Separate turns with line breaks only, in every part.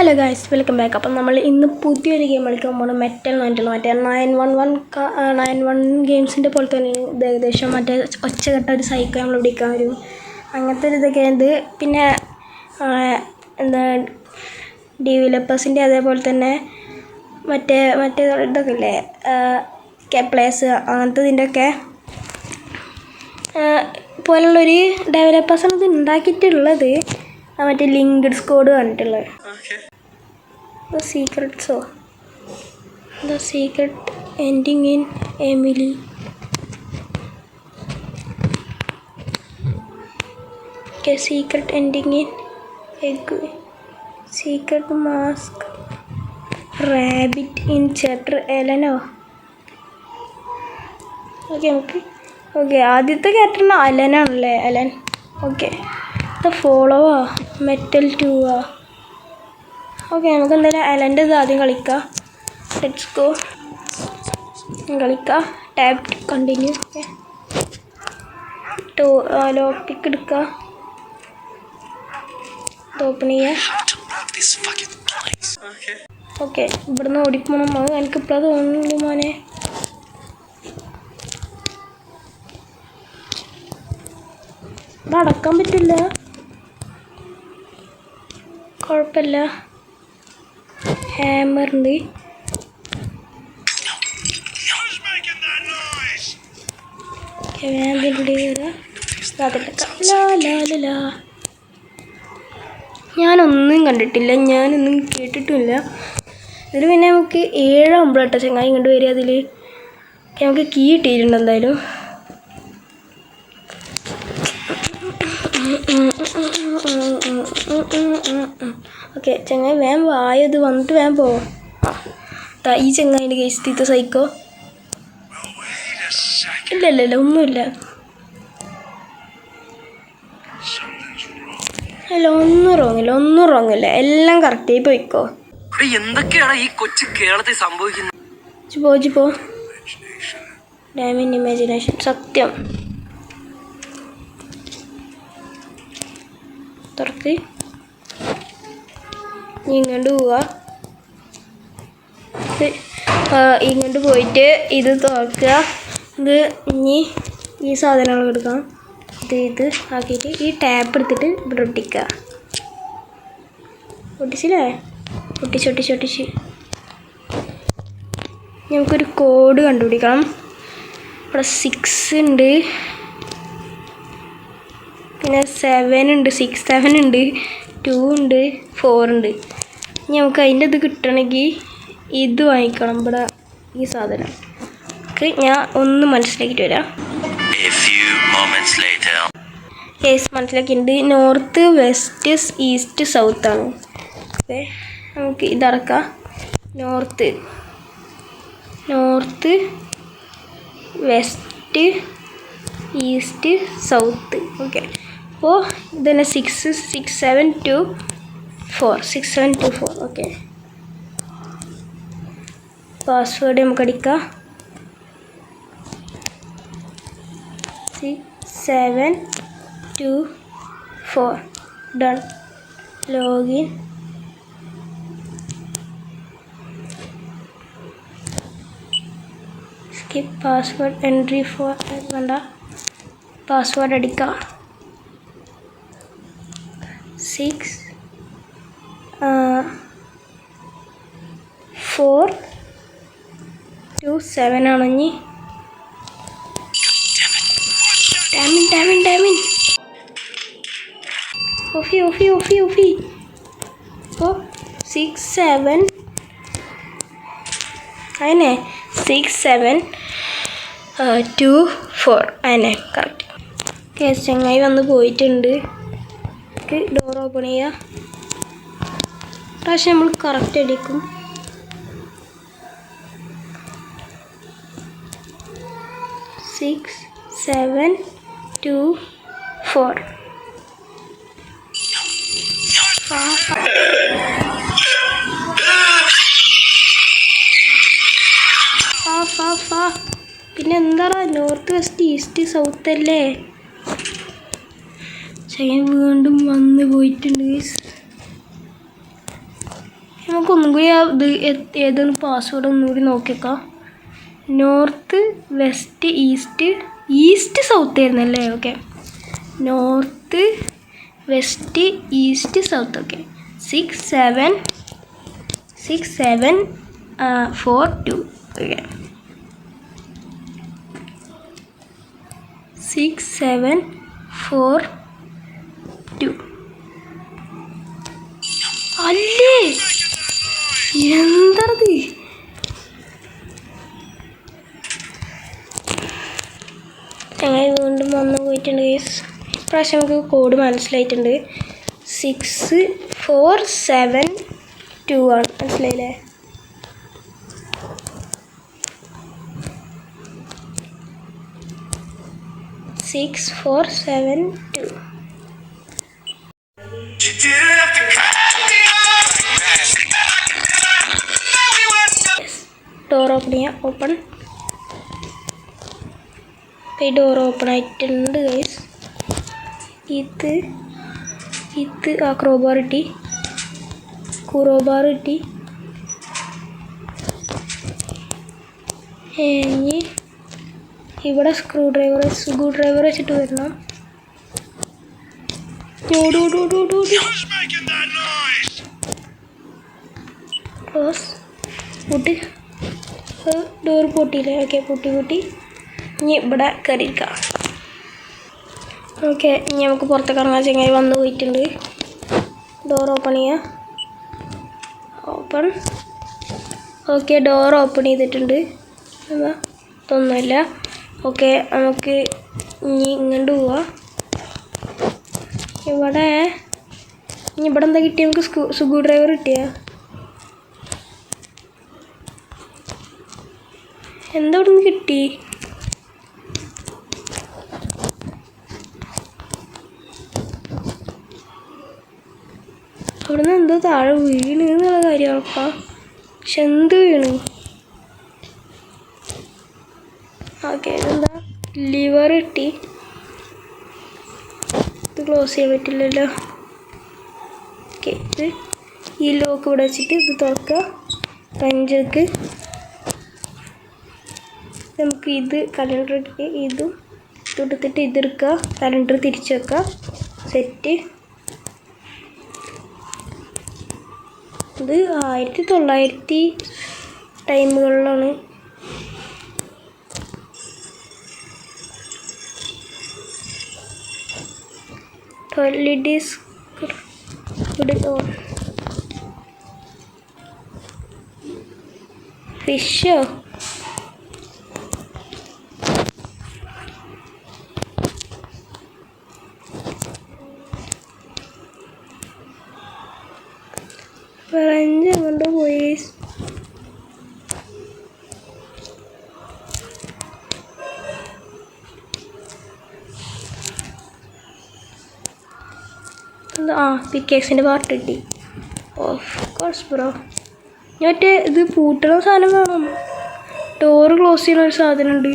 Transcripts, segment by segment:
Hello guys, welcome back. അപ്പം നമ്മൾ ഇന്ന് പുതിയൊരു ഗെയിം കളിക്കാൻ പോകുന്നത് മെറ്റൽ എന്ന് പറഞ്ഞിട്ടുള്ള മറ്റേ 911 ഗെയിംസിൻ്റെ പോലെ തന്നെ ഇത് ഏകദേശം മറ്റേ ഒച്ചകെട്ട ഒരു സൈക്കിൾ നമ്മൾ പിടിക്കാൻ വരും, അങ്ങനത്തെ ഒരു ഇതൊക്കെ ഉണ്ട്. പിന്നെ എന്താ ഡെവലപ്പേഴ്സിൻ്റെ അതേപോലെ തന്നെ മറ്റേ ഇതൊക്കെ ഇല്ലേ, പ്ലേസ് അങ്ങനത്തെ ഇതിൻ്റെയൊക്കെ പോലുള്ളൊരു ഡെവലപ്പേഴ്സാണ് ഇത് ഉണ്ടാക്കിയിട്ടുള്ളത്. മറ്റേ ലിങ്ക്ഡ് സ്കോഡ് പറഞ്ഞിട്ടുള്ളത്. The secret ending in Emily. Okay, secret ending in egg. Secret mask. Rabbit in chapter 11. Okay, ആദ്യത്തെ ക്യാരക്ടറിന് അലനാണല്ലേ, അലൻ. ഓക്കെ, ഫോളോവാ മെറ്റൽ 2 ആ. ഓക്കെ, നമുക്ക് എന്തായാലും അലൻ്റെ ഇത് ആദ്യം കളിക്കാം. ലെറ്റ്സ് ഗോ, കളിക്കാം. Tap continue. ലോക്ക് പിക്ക് എടുക്കുക, ഓപ്പൺ ചെയ്യുക. ഓക്കെ, ഇവിടുന്ന് ഓടിപ്പോണം. അത് എനിക്കിപ്പോഴത് തോന്നുന്നു മോനെ. ഇത് അടക്കാൻ പറ്റില്ല, കുഴപ്പമില്ല. ഹാമർ ഉണ്ട്. ഞാനൊന്നും കണ്ടിട്ടില്ല, ഞാനൊന്നും കേട്ടിട്ടുമില്ല. ഇതിൽ പിന്നെ നമുക്ക് 7 ആകുമ്പോഴാട്ടോ ചങ്ങായി ഇങ്ങോട്ട് വരിക. അതിൽ നമുക്ക് കീ കിട്ടിയിട്ടുണ്ട് എന്തായാലും. ഓക്കെ ചങ്ങായി വേഗം വായത് വന്നിട്ട് വേഗം പോവാം. ഈ ചങ്ങായിൻ്റെ കേസ് സൈക്കോ. ഇല്ല ഒന്നുമില്ല. ഒന്നും റോങ്ങില്ല, എല്ലാം കറക്റ്റായി പോയിക്കോ.
എന്തൊക്കെയാണ് ഈ കൊച്ചു കേരളത്തിൽ സംഭവിക്കുന്നത്?
പോ ഡാമിൻ ഇമാജിനേഷൻ. സത്യം തുറക്ക്. ഇങ്ങോട്ട് പോവുക, ഇങ്ങോട്ട് പോയിട്ട് ഇത് തുറക്കുക. ഇത് ഇനി ഈ സാധനങ്ങൾ എടുക്കാം. ഇത് ആക്കിയിട്ട് ഈ ടാപ്പ് എടുത്തിട്ട് ഇവിടെ ഒട്ടിക്കുക. ഒട്ടിച്ചില്ലേ? ഒട്ടിച്ച് നമുക്കൊരു കോഡ് കണ്ടുപിടിക്കണം. ഇവിടെ 6 ഉണ്ട്, പിന്നെ 7 ഉണ്ട്, 6 7 ഉണ്ട്, 2 ഉണ്ട്, 4 ഉണ്ട്. ഇനി നമുക്ക് അതിൻ്റെ ഇത് കിട്ടണമെങ്കിൽ ഇത് വാങ്ങിക്കണം. ഇവിടെ ഈ സാധനം ഞാൻ ഒന്ന് മനസ്സിലാക്കിയിട്ട് വരാം. മനസ്സിലാക്കിയിട്ടുണ്ട്. നോർത്ത്, വെസ്റ്റ്, ഈസ്റ്റ്, സൗത്ത് ആണ്. ഓക്കെ, നമുക്ക് ഇതടക്കാം. North, west, east, south. Okay, അപ്പോൾ ഇതന്നെ 6 7 2 4 6 7 2 4. ഓക്കെ, പാസ്വേഡ് നമുക്ക് അടിക്കാം. 6 7 2 4. Done. Login. Skip password entry four. വേണ്ട, പാസ്വേഡ് അടിക്കാം. 6 4 2 7 ആണ്. ഇനി ഡാമിൻ ഓഫി. അപ്പോൾ 6 7 അതിനെ 6 7 2 4 അതിനെ കറക്റ്റ്. കേസ് ചങ്ങായി വന്ന് പോയിട്ടുണ്ട്. ഡോർ ഓപ്പൺ ചെയ്യുക. പക്ഷെ നമ്മൾ കറക്റ്റ് അടിക്കും. 6 7 2 4. പിന്നെ എന്താ നോർത്ത്, വെസ്റ്റ്, ഈസ്റ്റ്, സൗത്ത് അല്ലേ? വീണ്ടും വന്ന് പോയിട്ടുണ്ട്. നമുക്ക് ഒന്നും കൂടി ഏതൊന്ന് പാസ്വേഡ് ഒന്നും കൂടി നോക്കിയേക്കാം. നോർത്ത് വെസ്റ്റ് ഈസ്റ്റ് സൗത്ത് ആയിരുന്നല്ലേ? Okay, north west east south. Okay, 6742. Okay, 6742. അല്ലേ, എന്തത്? ഞങ്ങൾ വീണ്ടും വന്നു പോയിട്ടുണ്ട് ഗൈസ്. ഇപ്രാവശ്യം നമുക്ക് കോഡ് മനസ്സിലായിട്ടുണ്ട്. 6472 ആണ്. മനസ്സിലായില്ലേ? Six, 4, 7, 2. ഡോർ ഓപ്പൺ ചെയ്യാം. ഓപ്പൺ. ഈ ഡോർ ഓപ്പൺ ആയിട്ടുണ്ട് ഗൈസ്. ഇത് ആ ക്രോബാർ കിട്ടി. ഇനി ഇവിടെ സ്ക്രൂ ഡ്രൈവർ വെച്ചിട്ട് വരണം. ക്ലോസ്. പൊട്ടി. ഡോർ പൊട്ടിയില്ലേ? ഓക്കെ, പൊട്ടി. ഇനി ഇവിടെ കയറിയിരിക്കാം. ഓക്കെ, ഇനി നമുക്ക് പുറത്തേക്ക് ഇറങ്ങാൻ. ചങ്ങായി വന്ന് പോയിട്ടുണ്ട്. ഡോർ ഓപ്പൺ ചെയ്യാം. ഓപ്പൺ. ഓക്കെ, ഡോർ ഓപ്പൺ ചെയ്തിട്ടുണ്ട്. ഇതൊന്നുമില്ല. ഓക്കെ, നമുക്ക് ഇനി ഇങ്ങോട്ട് പോവാം. ഇവിടെ എന്താ കിട്ടിയ? നമുക്ക് സ്ക്രൂ ഡ്രൈവർ കിട്ടിയ? എന്താ ഇവിടെ നിന്ന് കിട്ടി? അവിടെ നിന്ന് എന്തോ താഴെ വീണ് എന്നുള്ള കാര്യമാണപ്പാ. പക്ഷെ എന്ത് വീണ്? ഓക്കെ, ഇതെന്താ? ലിവർ കിട്ടി. ഇത് ക്ലോസ് ചെയ്യാൻ പറ്റില്ലല്ലോ. ഓക്കെ, ഇത് ഈ ലോക്ക് ഇവിടെ വെച്ചിട്ട് ഇത് തുറക്കുക. പഞ്ചക്ക് നമുക്ക് ഇത് കലണ്ടർ ഇട്ടിട്ട് ഇതും തൊടുത്തിട്ട് ഇതെടുക്കുക. കലണ്ടർ തിരിച്ച് വെക്കുക. സെറ്റ്. ഇത് 1900 ടൈമുകളിലാണ്. Lid is good on. Fish. Paranja കൊണ്ട് പോയി. പിക്കേക്സിൻ്റെ പാർട്ട് കിട്ടി. Of course bro. മറ്റേ ഇത് പൂട്ടണ സാധനം വേണം. ഡോറ് ക്ലോസ് ചെയ്യുന്ന ഒരു സാധനമുണ്ട്,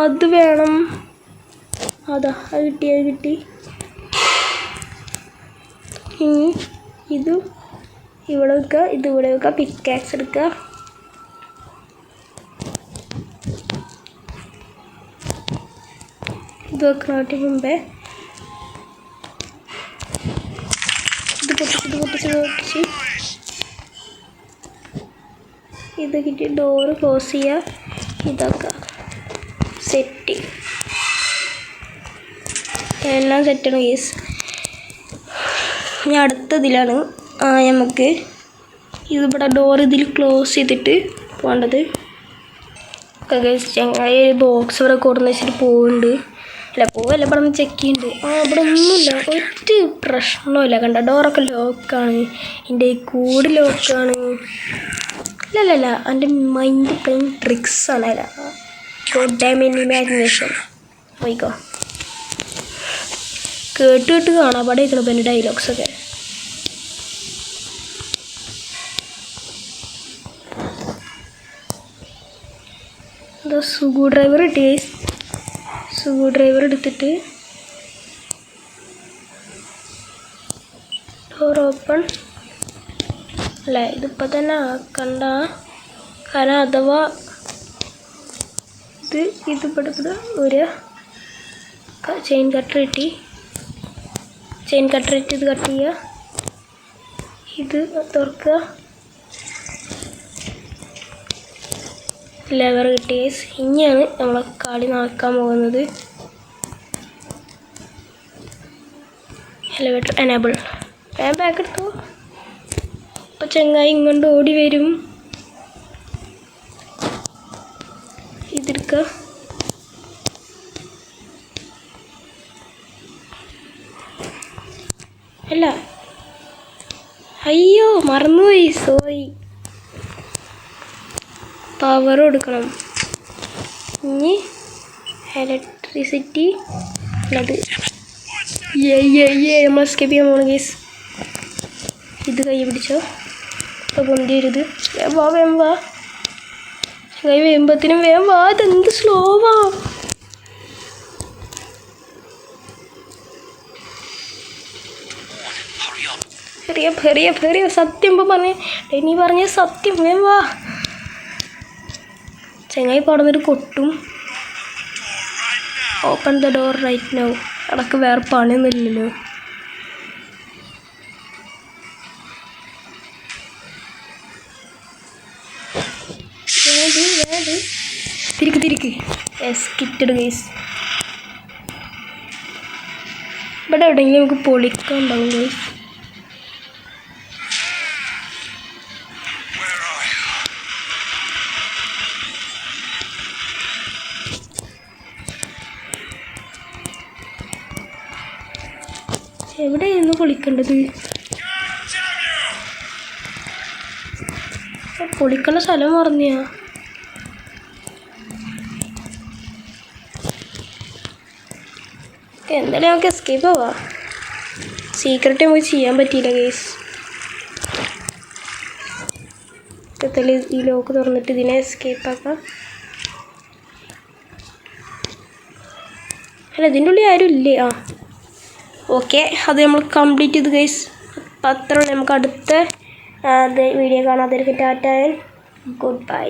അത് വേണം. അത് കിട്ടി. ഇനി ഇത് ഇവിടെ വെക്കുക, ഇത് ഇവിടെ വെക്കുക. പിക്കാക്സ് എടുക്കുക. ഇത് വെക്കുന്നതിന് മുമ്പേ പൊട്ടിച്ച് ഇത് കിട്ടി. ഡോറ് ക്ലോസ് ചെയ്യുക. ഇതൊക്കെ സെറ്റ്. എല്ലാം സെറ്റാണ് കേസ്. ഇനി അടുത്തതിലാണ് നമുക്ക് ഇതിവിടെ ഡോർ ഇതിൽ ക്ലോസ് ചെയ്തിട്ട് പോകേണ്ടത്. ചങ്ങായി ബോക്സ് ഇവിടെ കൊടുന്ന് വെച്ചിട്ട് പോകുന്നുണ്ട്. പോവല്ല, ഇവിടെ ഒന്ന് ചെക്ക് ചെയ്യുന്നുണ്ട്. ഇവിടെ ഒന്നുമില്ല, ഒറ്റ പ്രശ്നമില്ല. കണ്ട, ഡോറൊക്കെ ലോക്കാണ്. എൻ്റെ കൂട് ലോക്കാണ്. ഇല്ലല്ല, എൻ്റെ മൈൻഡ് പ്ലെയിൻ ട്രിക്സ് ആണ്. അല്ല, ഇമാജിനേഷൻ പോയിക്കോ. കേട്ട് കാണാം. അവിടെ ഇരിക്കണം എൻ്റെ ഡയലോഗ്സൊക്കെ. എന്താ സ്ക്രൂ ഡ്രൈവർ കിട്ടി. സ്ക്രൂ ഡ്രൈവർ എടുത്തിട്ട് ഡോർ ഓപ്പൺ. അല്ലേ? ഇതിപ്പോൾ തന്നെ ആക്കണ്ട, കാരണം അഥവാ ഇതിവിടെ ഒരു ചെയിൻ കട്ടർ കിട്ടി. ചെയിൻ കട്ടർ ഇട്ട് ഇത് കട്ട് ചെയ്യുക, ഇത് തുറക്കുക, ലെവർ കിട്ടി ഗൈസ്. ഇനിയാണ് നമ്മളെ കളി നടക്കാൻ പോകുന്നത്. Elevator enable. വേഗം ബാക്ക് എടുത്തു. അപ്പോൾ ചെങ്ങായി ഇങ്ങോട്ട് ഓടി വരും. ഇതെടുക്കുക. അല്ല, അയ്യോ മറന്നുപോയി, സോറി. പവർ കൊടുക്കണം. ഇനി ഇലക്ട്രിസിറ്റി അത് നമ്മൾ എസ്കേപ്പ് ചെയ്യാൻ പോകണം ഗൈസ്. ഇത് കൈ പിടിച്ചോ. അപ്പോൾ പൊന്തി വരുത്. വേഗം വാ. കൈ വേകുമ്പത്തിനും വേഗം വാ. ഇതെന്ത് സ്ലോവാ. ഹെറിയ സത്യം ഇപ്പോൾ പറഞ്ഞേ, നീ പറഞ്ഞ സത്യം. വേഗം വാ. ചെങ്ങായി പാടുന്നൊരു കൊട്ടും. Open the door right now. അടക്ക് വേറെ പണിയൊന്നുമില്ലല്ലോ. തിരിക്ക്. Yes, കിറ്റഡ് guys. ഇവിടെ എവിടെയെങ്കിലും നമുക്ക് പൊളിക്കാൻ ഉണ്ടാവും ഗൈസ്. എവിടെയായിരുന്നു പൊളിക്കേണ്ടത്? പൊളിക്കേണ്ട സ്ഥലം മറന്നിയാ. എന്തായാലും നമുക്ക് എസ്കേപ്പ് ആവാം. സീക്രട്ട് നമുക്ക് ചെയ്യാൻ പറ്റിയില്ല ഗൈസ്. ഈ ലോക്ക് തുറന്നിട്ട് ഇതിനെ എസ്കേപ്പ് ആക്കാം. അല്ല, ഇതിൻ്റെ ഉള്ളിൽ ആരും ഇല്ലേ? ഓക്കെ, അത് നമ്മൾ കംപ്ലീറ്റ് ചെയ്ത് ഗൈസ്. അപ്പം അത്രയുള്ളൂ. നമുക്ക് അടുത്ത വീഡിയോ കാണാം. അതിലേക്ക് ടാറ്റ ആൻഡ് ഗുഡ് ബൈ.